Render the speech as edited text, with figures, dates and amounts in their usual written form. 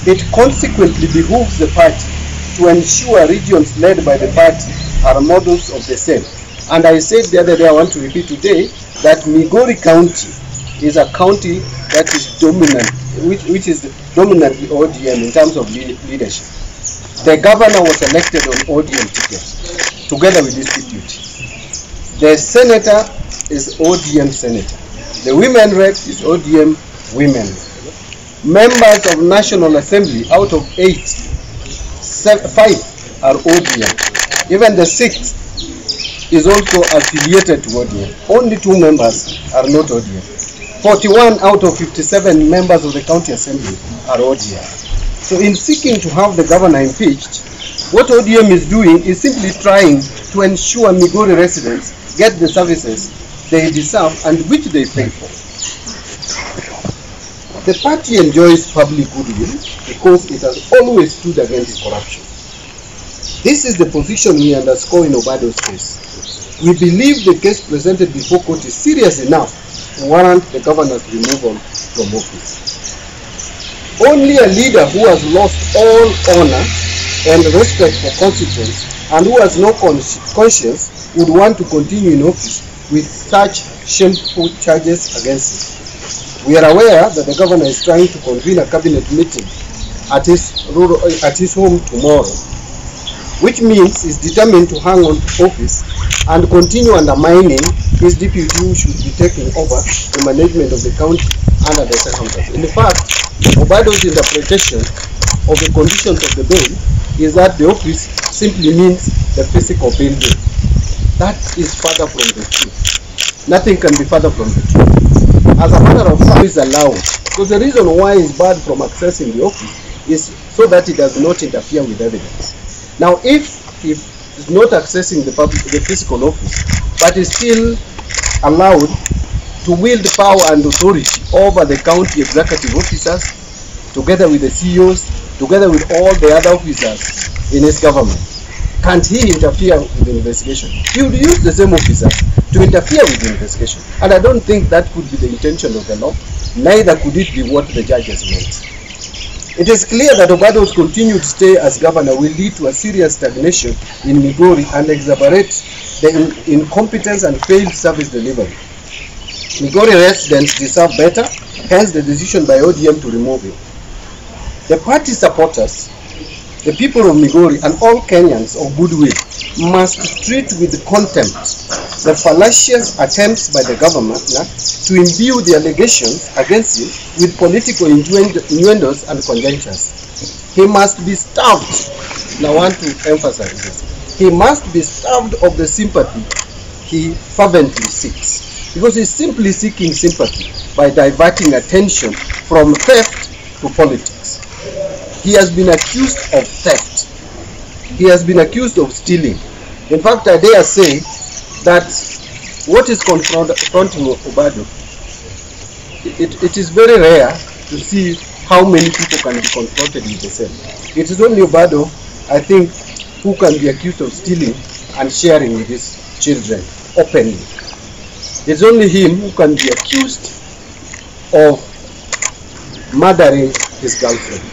It consequently behooves the party to ensure regions led by the party are models of the same. And I said the other day, I want to repeat today, that Migori County is a county that is dominant, which is dominantly ODM in terms of leadership. The governor was elected on ODM ticket, together with his deputy. The senator is ODM senator. The women rep is ODM women. Members of National Assembly, out of 8, 5 are ODM. Even the 6th is also affiliated to ODM. Only 2 members are not ODM. 41 out of 57 members of the county assembly are ODM. So in seeking to have the governor impeached, what ODM is doing is simply trying to ensure Migori residents get the services they deserve and which they pay for. The party enjoys public goodwill because it has always stood against corruption. This is the position we underscore in Obado's case. We believe the case presented before court is serious enough to warrant the governor's removal from office. Only a leader who has lost all honor and respect for constituents and who has no conscience would want to continue in office with such shameful charges against him. We are aware that the governor is trying to convene a cabinet meeting at his home tomorrow, which means he's determined to hang on to office and continue undermining his deputy who should be taking over the management of the county under the circumstances. In fact, Obado's interpretation of the conditions of the bill is that the office simply means the physical building. That is further from the truth. Nothing can be further from the truth. As a matter of fact, is allowed. Because the reason why it's barred from accessing the office is so that it does not interfere with evidence. Now, if it's not accessing the physical office, but is still allowed to wield power and authority over the county executive officers, together with the CEOs, together with all the other officers in his government, can't he interfere with the investigation? He would use the same officers to interfere with the investigation. And I don't think that could be the intention of the law, neither could it be what the judges meant. It is clear that Obado's continued stay as governor will lead to a serious stagnation in Migori and exacerbate the incompetence and failed service delivery. Migori residents deserve better, hence the decision by ODM to remove him. The party supporters, the people of Migori and all Kenyans of goodwill must treat with contempt the fallacious attempts by the government to imbue the allegations against him with political innuendos and conjunctures. He must be starved, and I want to emphasize this, he must be starved of the sympathy he fervently seeks, because he's simply seeking sympathy by diverting attention from theft to politics. He has been accused of theft. He has been accused of stealing. In fact, I dare say that what is confronting Obado, it is very rare to see how many people can be confronted with the same. It is only Obado, I think, who can be accused of stealing and sharing with his children openly. It's only him who can be accused of murdering his girlfriend.